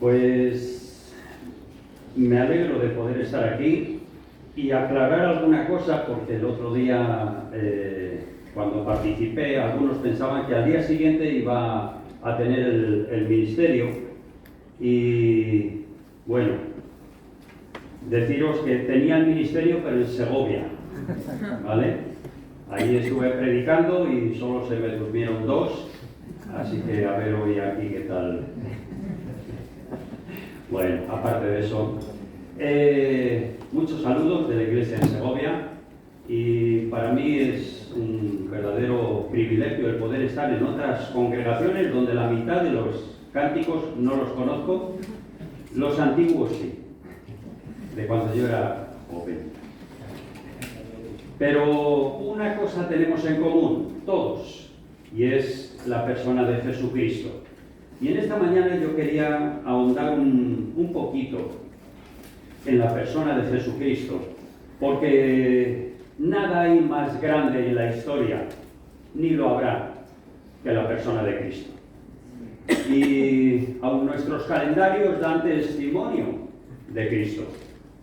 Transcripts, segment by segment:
Pues me alegro de poder estar aquí y aclarar alguna cosa, porque el otro día, cuando participé, algunos pensaban que al día siguiente iba a tener el ministerio. Y bueno, deciros que tenía el ministerio, pero en Segovia, ¿vale? Ahí estuve predicando y solo se me durmieron 2, así que a ver hoy aquí qué tal. Bueno, aparte de eso, muchos saludos de la iglesia en Segovia, y para mí es un verdadero privilegio el poder estar en otras congregaciones donde la mitad de los cánticos no los conozco, los antiguos sí, de cuando yo era joven. Pero una cosa tenemos en común, todos, y es la persona de Jesucristo. Y en esta mañana yo quería ahondar un poquito en la persona de Jesucristo, porque nada hay más grande en la historia, ni lo habrá, que la persona de Cristo. Y aun nuestros calendarios dan testimonio de Cristo.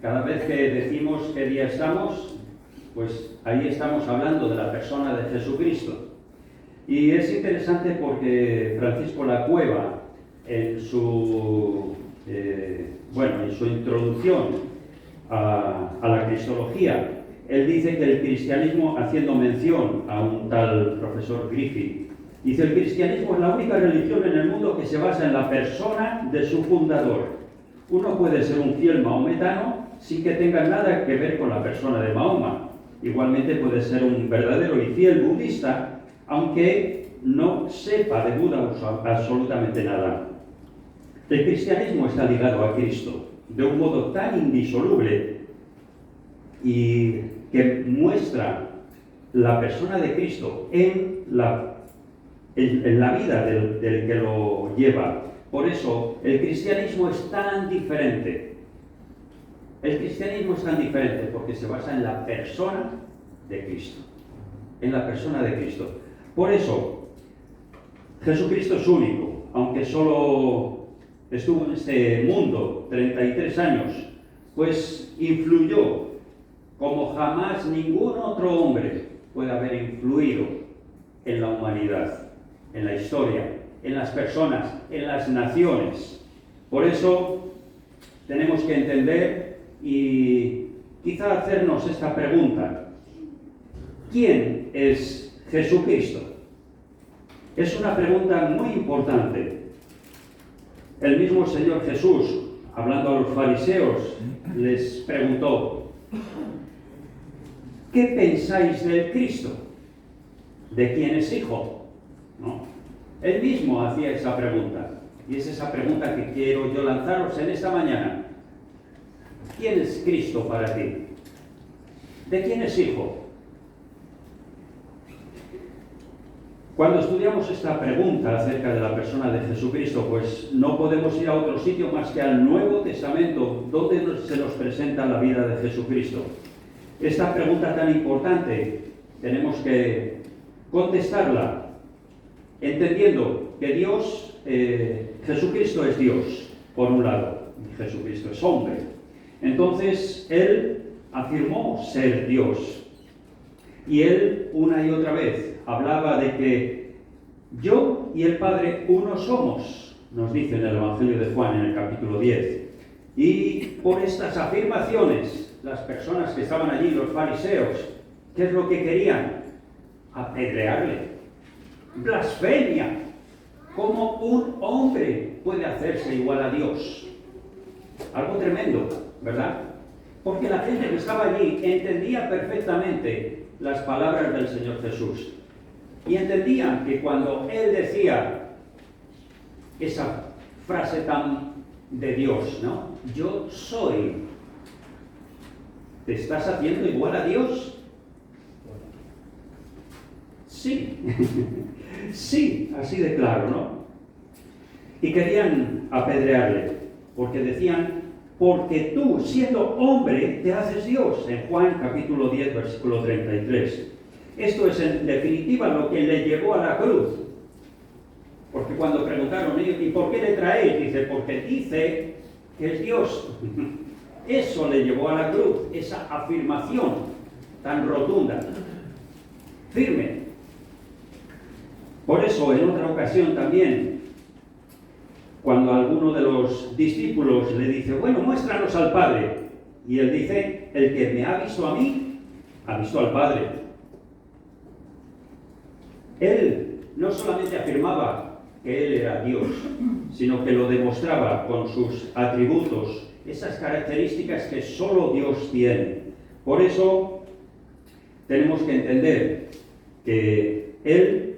Cada vez que decimos qué día estamos, pues ahí estamos hablando de la persona de Jesucristo. Y es interesante porque Francisco Lacueva, en su introducción a la cristología, él dice que el cristianismo, haciendo mención a un tal profesor Griffith, dice: el cristianismo es la única religión en el mundo que se basa en la persona de su fundador. Uno puede ser un fiel maometano sin que tenga nada que ver con la persona de Mahoma. Igualmente puede ser un verdadero y fiel budista, aunque no sepa de Buda absolutamente nada. El cristianismo está ligado a Cristo de un modo tan indisoluble, y que muestra la persona de Cristo en la vida del que lo lleva. Por eso el cristianismo es tan diferente. El cristianismo es tan diferente porque se basa en la persona de Cristo. En la persona de Cristo. Por eso, Jesucristo es único, aunque solo estuvo en este mundo 33 años, pues influyó como jamás ningún otro hombre puede haber influido en la humanidad, en la historia, en las personas, en las naciones. Por eso tenemos que entender y quizá hacernos esta pregunta: ¿quién es Jesucristo? Es una pregunta muy importante. El mismo Señor Jesús, hablando a los fariseos, les preguntó: ¿qué pensáis del Cristo? ¿De quién es hijo? ¿No? Él mismo hacía esa pregunta, y es esa pregunta que quiero yo lanzaros en esta mañana. ¿Quién es Cristo para ti? ¿De quién es hijo? Cuando estudiamos esta pregunta acerca de la persona de Jesucristo, pues no podemos ir a otro sitio más que al Nuevo Testamento, donde se nos presenta la vida de Jesucristo. Esta pregunta tan importante tenemos que contestarla entendiendo que Jesucristo es Dios, por un lado, y Jesucristo es hombre. Entonces, Él afirmó ser Dios. Y Él, una y otra vez, hablaba de que yo y el Padre uno somos, nos dice en el Evangelio de Juan, en el capítulo 10. Y por estas afirmaciones, las personas que estaban allí, los fariseos, ¿qué es lo que querían? Apedrearle. Blasfemia. ¿Cómo un hombre puede hacerse igual a Dios? Algo tremendo, ¿verdad? Porque la gente que estaba allí entendía perfectamente las palabras del Señor Jesús. Y entendían que cuando Él decía esa frase tan de Dios, ¿no? Yo soy. ¿Te estás haciendo igual a Dios? Sí. Sí, así de claro, ¿no? Y querían apedrearle, porque decían: porque tú, siendo hombre, te haces Dios, en Juan capítulo 10, versículo 33. Esto es en definitiva lo que le llevó a la cruz. Porque cuando preguntaron, ¿y por qué le traéis? Dice, porque dice que es Dios. Eso le llevó a la cruz, esa afirmación tan rotunda, firme. Por eso, en otra ocasión también, cuando alguno de los discípulos le dice, bueno, muéstranos al Padre, y él dice, el que me ha visto a mí, ha visto al Padre. Él no solamente afirmaba que él era Dios, sino que lo demostraba con sus atributos, esas características que solo Dios tiene. Por eso tenemos que entender que él,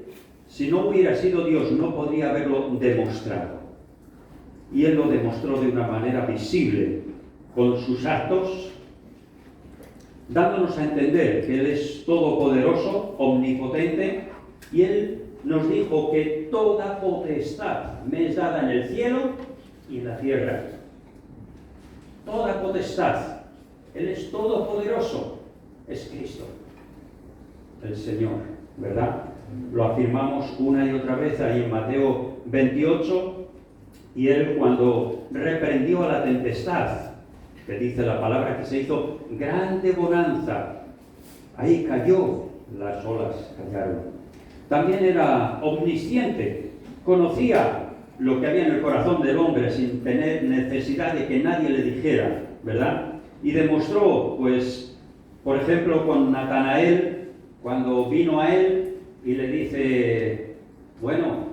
si no hubiera sido Dios, no podría haberlo demostrado. Y él lo demostró de una manera visible, con sus actos, dándonos a entender que él es todopoderoso, omnipotente, y él nos dijo que toda potestad me es dada en el cielo y en la tierra. Toda potestad. Él es todopoderoso. Es Cristo, el Señor, ¿verdad? Lo afirmamos una y otra vez ahí en Mateo 28, y él cuando reprendió a la tempestad, que dice la palabra que se hizo grande bonanza, ahí cayó, las olas callaron. También era omnisciente, conocía lo que había en el corazón del hombre sin tener necesidad de que nadie le dijera, ¿verdad? Y demostró, pues, por ejemplo, con Natanael, cuando vino a él y le dice, bueno,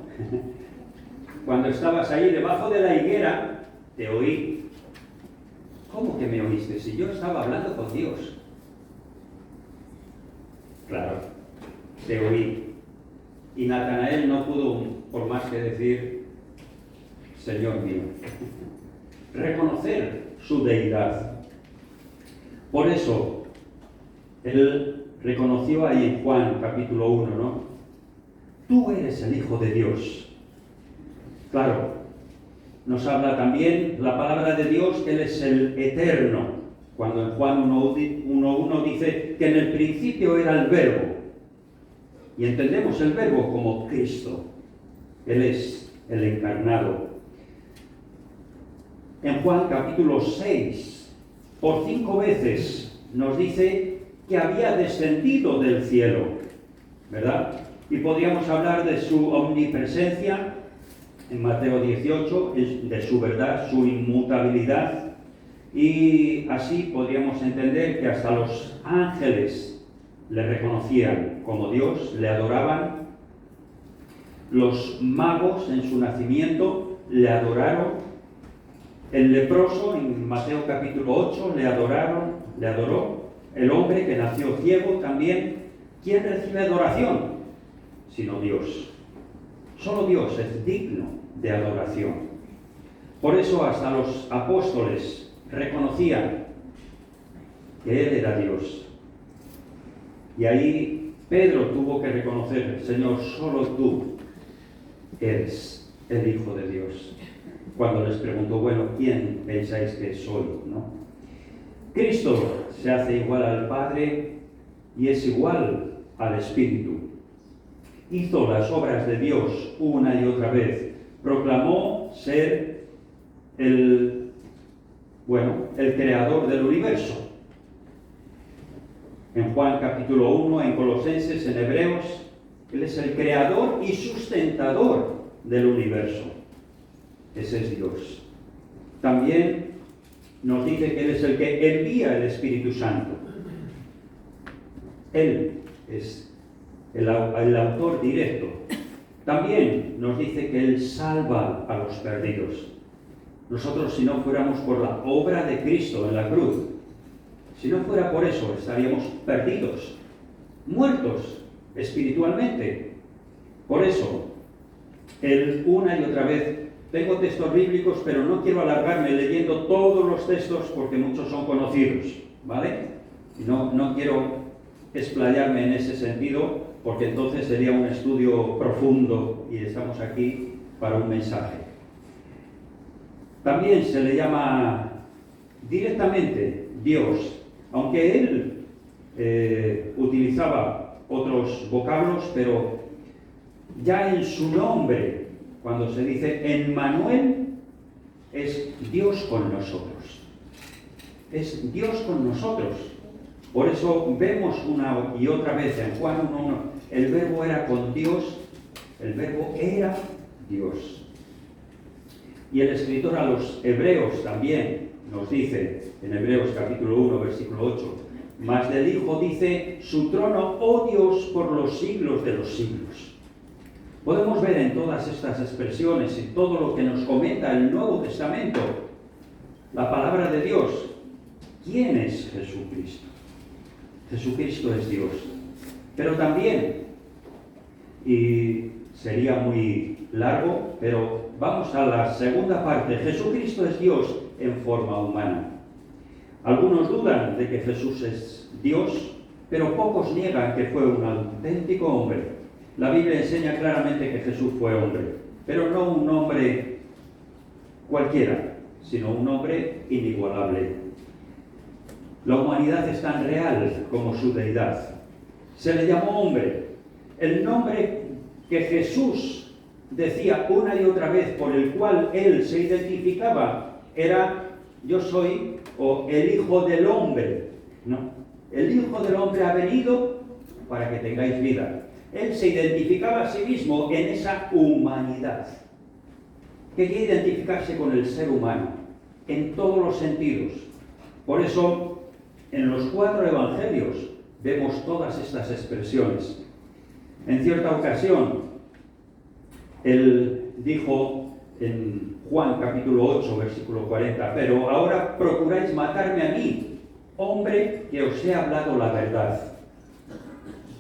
cuando estabas ahí debajo de la higuera, te oí. ¿Cómo que me oíste? Si yo estaba hablando con Dios. Claro, te oí. Y Natanael no pudo, por más que decir, Señor mío, reconocer su deidad. Por eso, él reconoció ahí en Juan capítulo 1, ¿no? Tú eres el Hijo de Dios. Claro, nos habla también la palabra de Dios que Él es el Eterno. Cuando en Juan 1.1 dice que en el principio era el Verbo. Y entendemos el Verbo como Cristo. Él es el encarnado. En Juan capítulo 6, por 5 veces nos dice que había descendido del cielo, ¿verdad? Y podríamos hablar de su omnipresencia en Mateo 18, de su verdad, su inmutabilidad, y así podríamos entender que hasta los ángeles le reconocían como Dios, le adoraban. Los magos en su nacimiento le adoraron. El leproso en Mateo capítulo 8 le adoró. El hombre que nació ciego también. ¿Quién recibe adoración? Sino Dios. Solo Dios es digno de adoración. Por eso hasta los apóstoles reconocían que Él era Dios. Y ahí Pedro tuvo que reconocer, Señor, solo tú eres el Hijo de Dios. Cuando les preguntó, bueno, ¿quién pensáis que soy? ¿No? Cristo se hace igual al Padre y es igual al Espíritu. Hizo las obras de Dios una y otra vez. Proclamó ser el creador del universo. En Juan capítulo 1, en Colosenses, en Hebreos, Él es el creador y sustentador del universo. Ese es Dios. También nos dice que Él es el que envía el Espíritu Santo. Él es el autor directo. También nos dice que Él salva a los perdidos. Nosotros, si no fuéramos por la obra de Cristo en la cruz, si no fuera por eso, estaríamos perdidos, muertos espiritualmente. Por eso, Él una y otra vez, tengo textos bíblicos, pero no quiero alargarme leyendo todos los textos porque muchos son conocidos, ¿vale? Y no quiero explayarme en ese sentido porque entonces sería un estudio profundo y estamos aquí para un mensaje. También se le llama directamente Dios, aunque él utilizaba otros vocablos, pero ya en su nombre cuando se dice Emmanuel, es Dios con nosotros. Es Dios con nosotros. Por eso vemos una y otra vez en Juan 1:1, el verbo era con Dios, el verbo era Dios. Y el escritor a los hebreos también nos dice, en Hebreos capítulo 1, versículo 8, mas del Hijo dice, su trono, oh Dios, por los siglos de los siglos. Podemos ver en todas estas expresiones y todo lo que nos comenta el Nuevo Testamento, la palabra de Dios. ¿Quién es Jesucristo? Jesucristo es Dios. Pero también, y sería muy largo, pero vamos a la segunda parte. Jesucristo es Dios en forma humana. Algunos dudan de que Jesús es Dios, pero pocos niegan que fue un auténtico hombre. La Biblia enseña claramente que Jesús fue hombre, pero no un hombre cualquiera, sino un hombre inigualable. La humanidad es tan real como su deidad. Se le llamó hombre. El nombre que Jesús decía una y otra vez, por el cual él se identificaba, era yo soy, o el Hijo del Hombre. No, el Hijo del Hombre ha venido para que tengáis vida. Él se identificaba a sí mismo en esa humanidad. Quería identificarse con el ser humano, en todos los sentidos. Por eso, en los 4 evangelios vemos todas estas expresiones. En cierta ocasión, él dijo en Juan capítulo 8, versículo 40, pero ahora procuráis matarme a mí, hombre que os he hablado la verdad.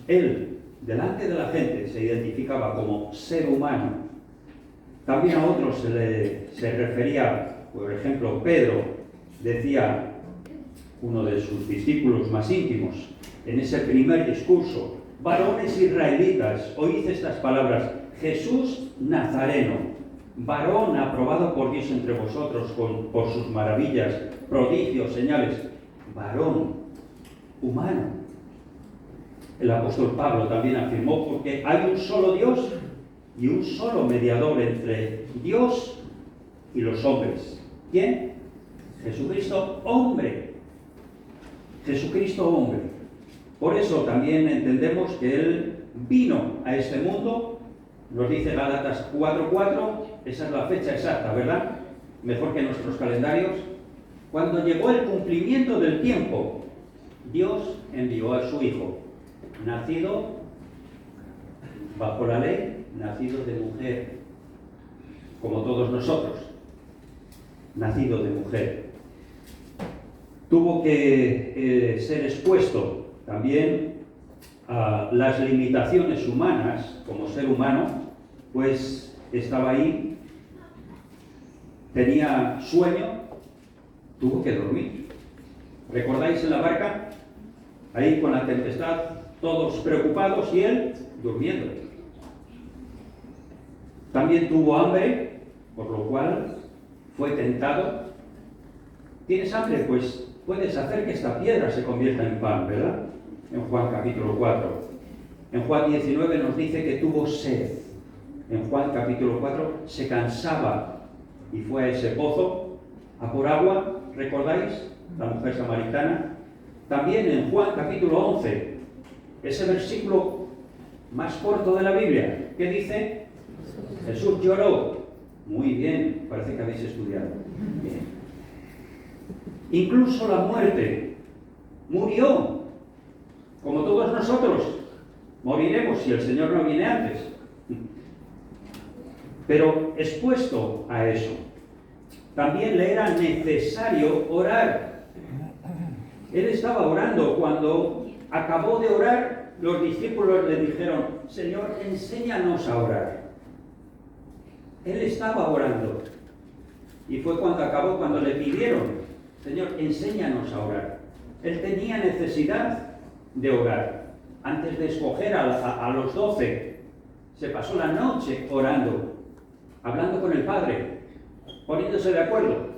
Él, delante de la gente, se identificaba como ser humano. También a otros se refería, por ejemplo, Pedro decía, uno de sus discípulos más íntimos, en ese primer discurso, varones israelitas, oíd estas palabras, Jesús Nazareno, varón aprobado por Dios entre vosotros por sus maravillas, prodigios, señales, varón, humano. El apóstol Pablo también afirmó, porque hay un solo Dios y un solo mediador entre Dios y los hombres. ¿Quién? Jesucristo, hombre. Jesucristo, hombre. Por eso también entendemos que Él vino a este mundo, nos dice Gálatas 4:4, esa es la fecha exacta, ¿verdad? Mejor que nuestros calendarios. Cuando llegó el cumplimiento del tiempo, Dios envió a su Hijo, nacido bajo la ley, nacido de mujer, como todos nosotros, nacido de mujer. Tuvo que ser expuesto también a las limitaciones humanas como ser humano, pues estaba ahí, tenía sueño, tuvo que dormir. ¿Recordáis en la barca? Ahí con la tempestad, todos preocupados y él durmiendo. También tuvo hambre, por lo cual fue tentado. ¿Tienes hambre? Pues puedes hacer que esta piedra se convierta en pan, ¿verdad? En Juan capítulo 4. En Juan 19 nos dice que tuvo sed. En Juan capítulo 4 se cansaba y fue a ese pozo a por agua, ¿recordáis? La mujer samaritana. También en Juan capítulo 11, ese versículo más corto de la Biblia, ¿qué dice? Jesús lloró. Muy bien, parece que habéis estudiado. Bien. Incluso la muerte. Murió. Como todos nosotros. Moriremos si el Señor no viene antes. Pero expuesto a eso, también le era necesario orar. Él estaba orando. Cuando acabó de orar, los discípulos le dijeron, Señor, enséñanos a orar. Él estaba orando. Y fue cuando acabó, cuando le pidieron, Señor, enséñanos a orar. Él tenía necesidad de orar. Antes de escoger a los 12, se pasó la noche orando, hablando con el Padre, poniéndose de acuerdo.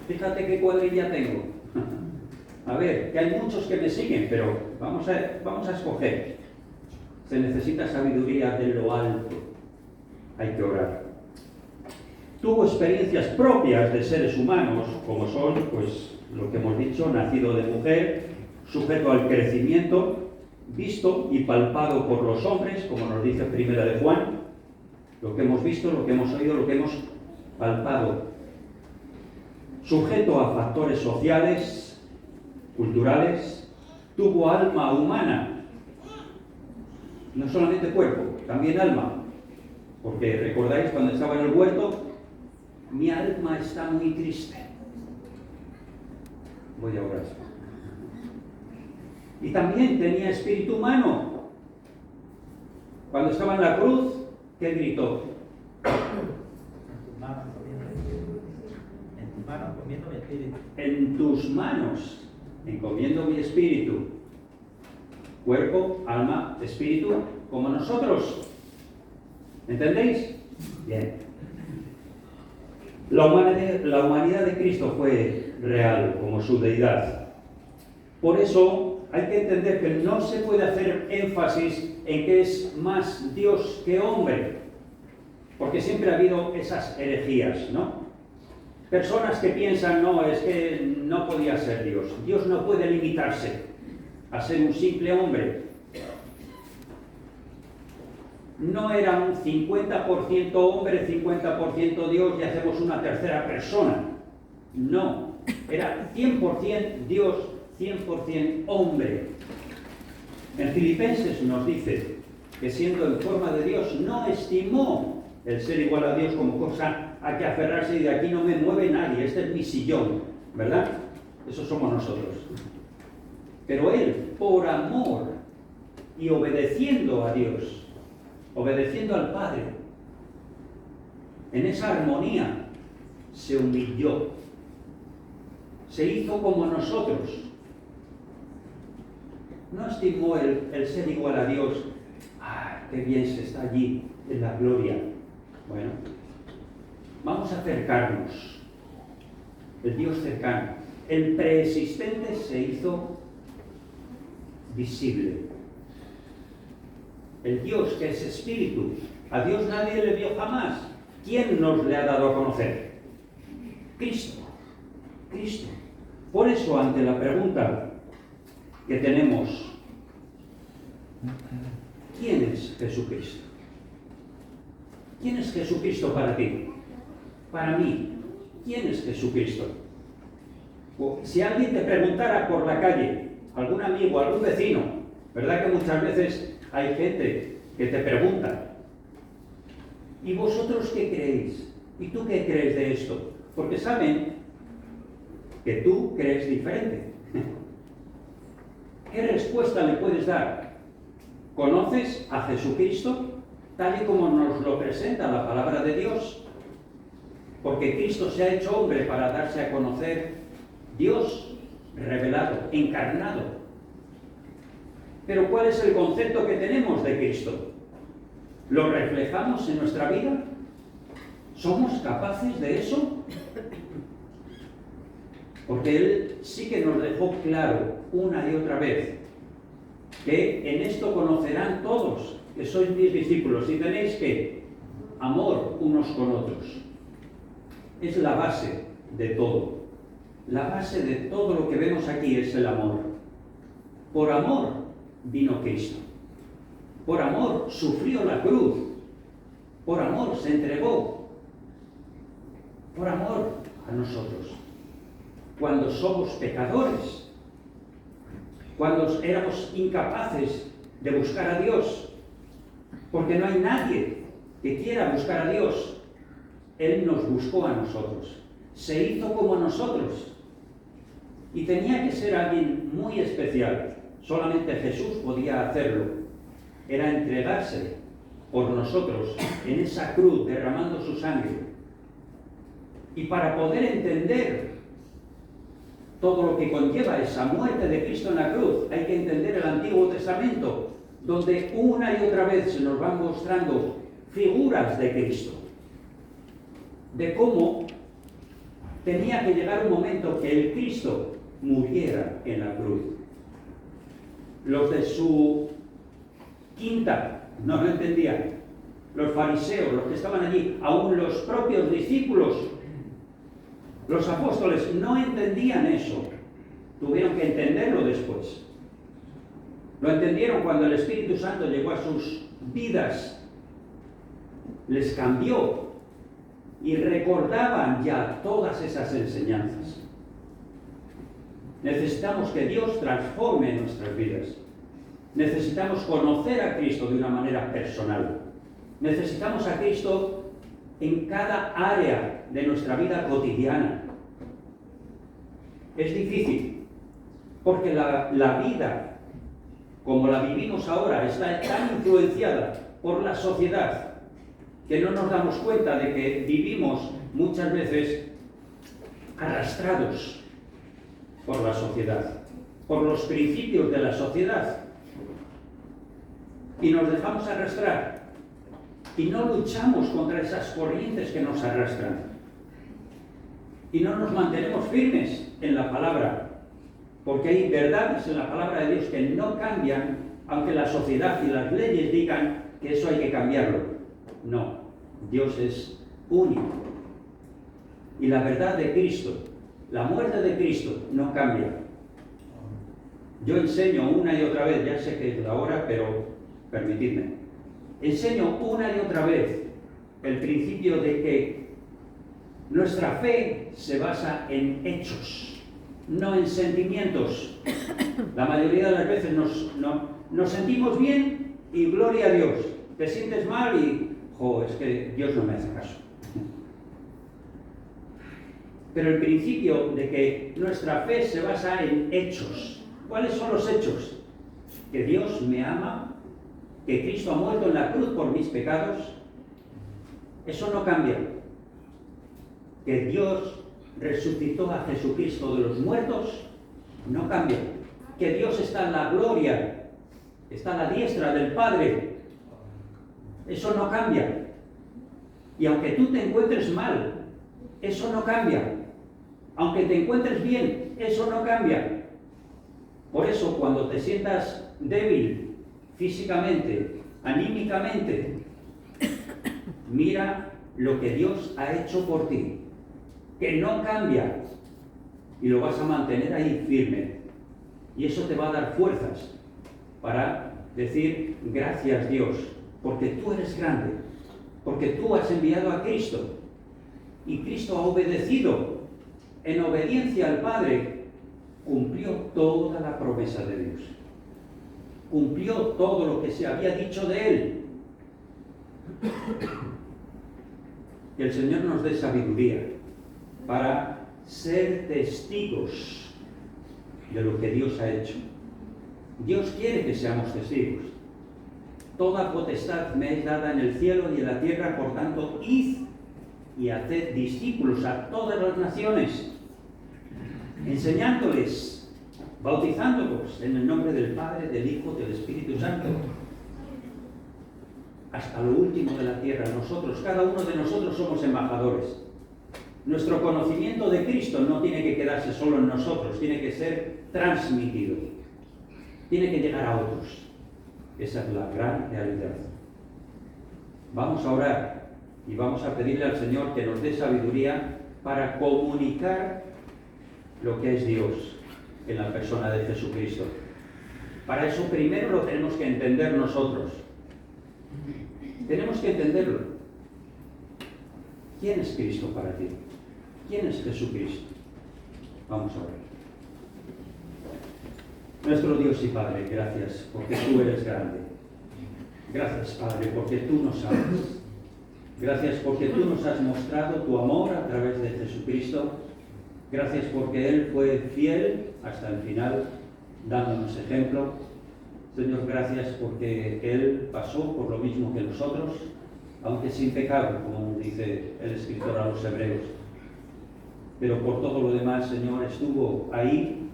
Fíjate qué cuadrilla tengo. A ver, que hay muchos que me siguen, pero vamos a escoger. Se necesita sabiduría de lo alto. hay que orar. Tuvo experiencias propias de seres humanos, como son, pues, lo que hemos dicho, nacido de mujer, sujeto al crecimiento, visto y palpado por los hombres, como nos dice Primera de Juan, lo que hemos visto, lo que hemos oído, lo que hemos palpado. Sujeto a factores sociales, culturales, tuvo alma humana, no solamente cuerpo, también alma, porque recordáis cuando estaba en el huerto, mi alma está muy triste. Voy a orar. Y también tenía espíritu humano. Cuando estaba en la cruz, ¿qué gritó? En tus manos encomiendo mi espíritu. En tus manos encomiendo mi espíritu. Cuerpo, alma, espíritu, como nosotros. ¿Entendéis? Bien. La humanidad de Cristo fue real, como su deidad. Por eso hay que entender que no se puede hacer énfasis en que es más Dios que hombre, porque siempre ha habido esas herejías, ¿no? Personas que piensan, no, es que no podía ser Dios. Dios no puede limitarse a ser un simple hombre. No era un 50% hombre, 50% Dios y hacemos una tercera persona. No, era 100% Dios, 100% hombre. En Filipenses nos dice que siendo en forma de Dios no estimó el ser igual a Dios como cosa a que aferrarse y de aquí no me mueve nadie, este es mi sillón, ¿verdad? Eso somos nosotros. Pero él, por amor y obedeciendo a Dios, obedeciendo al Padre, en esa armonía se humilló, se hizo como nosotros. No estimó el ser igual a Dios. ¡Ay, qué bien se está allí en la gloria! Bueno, vamos a acercarnos. El Dios cercano, el preexistente, se hizo visible. El Dios que es espíritu, a Dios nadie le vio jamás. ¿Quién nos le ha dado a conocer? Cristo. Cristo. Por eso, ante la pregunta que tenemos, ¿quién es Jesucristo? ¿Quién es Jesucristo para ti? Para mí, ¿quién es Jesucristo? Si alguien te preguntara por la calle, algún amigo, algún vecino, ¿verdad que muchas veces hay gente que te pregunta, ¿y vosotros qué creéis? ¿Y tú qué crees de esto? Porque saben que tú crees diferente. ¿Qué respuesta le puedes dar? ¿Conoces a Jesucristo tal y como nos lo presenta la palabra de Dios? Porque Cristo se ha hecho hombre para darse a conocer, Dios revelado, encarnado. Pero ¿cuál es el concepto que tenemos de Cristo? ¿Lo reflejamos en nuestra vida? ¿Somos capaces de eso? Porque Él sí que nos dejó claro una y otra vez que en esto conocerán todos que sois mis discípulos y tenéis que amor unos con otros. Es la base de todo. La base de todo lo que vemos aquí es el amor. Por amor vino Cristo. Por amor sufrió la cruz. Por amor se entregó. Por amor a nosotros. Cuando somos pecadores, cuando éramos incapaces de buscar a Dios, porque no hay nadie que quiera buscar a Dios, Él nos buscó a nosotros, se hizo como nosotros, y tenía que ser alguien muy especial. Solamente Jesús podía hacerlo, era entregarse por nosotros en esa cruz, derramando su sangre. Y para poder entender todo lo que conlleva esa muerte de Cristo en la cruz, hay que entender el Antiguo Testamento, donde una y otra vez se nos van mostrando figuras de Cristo, de cómo tenía que llegar un momento que el Cristo muriera en la cruz. Los de su quinta no lo entendían, los fariseos, los que estaban allí, aún los propios discípulos, los apóstoles, no entendían eso. Tuvieron que entenderlo después. Lo entendieron cuando el Espíritu Santo llegó a sus vidas, les cambió y recordaban ya todas esas enseñanzas. Necesitamos que Dios transforme nuestras vidas. Necesitamos conocer a Cristo de una manera personal. Necesitamos a Cristo en cada área de nuestra vida cotidiana. Es difícil, porque la vida, como la vivimos ahora, está tan influenciada por la sociedad que no nos damos cuenta de que vivimos muchas veces arrastrados por la sociedad, por los principios de la sociedad, y nos dejamos arrastrar y no luchamos contra esas corrientes que nos arrastran y no nos mantenemos firmes en la palabra, porque hay verdades en la palabra de Dios que no cambian, aunque la sociedad y las leyes digan que eso hay que cambiarlo. No, Dios es único y la verdad de Cristo, la muerte de Cristo, no cambia. Yo enseño una y otra vez, ya sé que es la hora, pero permitidme. Enseño una y otra vez el principio de que nuestra fe se basa en hechos, no en sentimientos. La mayoría de las veces nos sentimos bien y gloria a Dios. Te sientes mal y, es que Dios no me hace caso. Pero el principio de que nuestra fe se basa en hechos. ¿Cuáles son los hechos? Que Dios me ama, que Cristo ha muerto en la cruz por mis pecados. Eso no cambia. Que Dios resucitó a Jesucristo de los muertos, no cambia. Que Dios está en la gloria, está a la diestra del Padre, eso no cambia. Y aunque tú te encuentres mal, eso no cambia. Aunque te encuentres bien, eso no cambia. Por eso, cuando te sientas débil físicamente, anímicamente, mira lo que Dios ha hecho por ti, que no cambia, y lo vas a mantener ahí firme. Y eso te va a dar fuerzas para decir gracias Dios, porque tú eres grande, porque tú has enviado a Cristo, y Cristo ha obedecido. En obediencia al Padre, cumplió toda la promesa de Dios. Cumplió todo lo que se había dicho de Él. Que el Señor nos dé sabiduría para ser testigos de lo que Dios ha hecho. Dios quiere que seamos testigos. Toda potestad me es dada en el cielo y en la tierra, por tanto, id y haced discípulos a todas las naciones, enseñándoles, bautizándolos en el nombre del Padre, del Hijo, del Espíritu Santo, hasta lo último de la tierra. Nosotros, cada uno de nosotros somos embajadores. Nuestro conocimiento de Cristo no tiene que quedarse solo en nosotros, tiene que ser transmitido, tiene que llegar a otros. Esa es la gran realidad. Vamos a orar y vamos a pedirle al Señor que nos dé sabiduría para comunicar lo que es Dios en la persona de Jesucristo. Para eso primero lo tenemos que entender nosotros. Tenemos que entenderlo. ¿Quién es Cristo para ti? ¿Quién es Jesucristo? Vamos a ver. Nuestro Dios y Padre, gracias porque tú eres grande. Gracias, Padre, porque tú nos amas. Gracias porque tú nos has mostrado tu amor a través de Jesucristo. Gracias porque Él fue fiel hasta el final, dándonos ejemplo. Señor, gracias porque Él pasó por lo mismo que nosotros, aunque sin pecado, como dice el escritor a los hebreos. Pero por todo lo demás, Señor, estuvo ahí,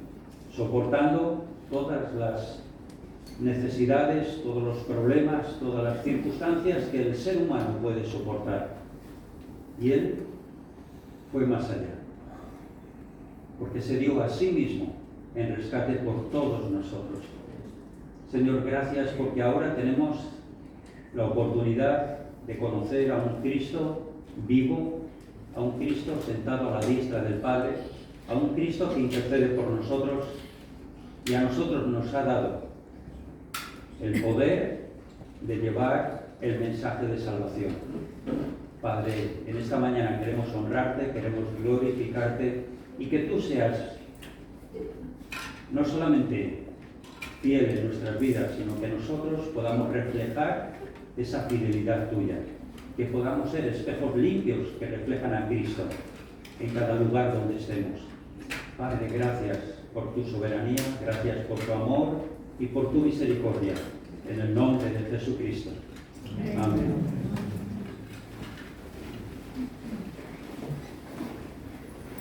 soportando todas las necesidades, todos los problemas, todas las circunstancias que el ser humano puede soportar. Y Él fue más allá, porque se dio a sí mismo en rescate por todos nosotros. Señor, gracias porque ahora tenemos la oportunidad de conocer a un Cristo vivo, a un Cristo sentado a la diestra del Padre, a un Cristo que intercede por nosotros, y a nosotros nos ha dado el poder de llevar el mensaje de salvación. Padre, en esta mañana queremos honrarte, queremos glorificarte y que tú seas no solamente fiel en nuestras vidas, sino que nosotros podamos reflejar esa fidelidad tuya, que podamos ser espejos limpios que reflejan a Cristo en cada lugar donde estemos. Padre, gracias por tu soberanía, gracias por tu amor y por tu misericordia, en el nombre de Jesucristo. Amén.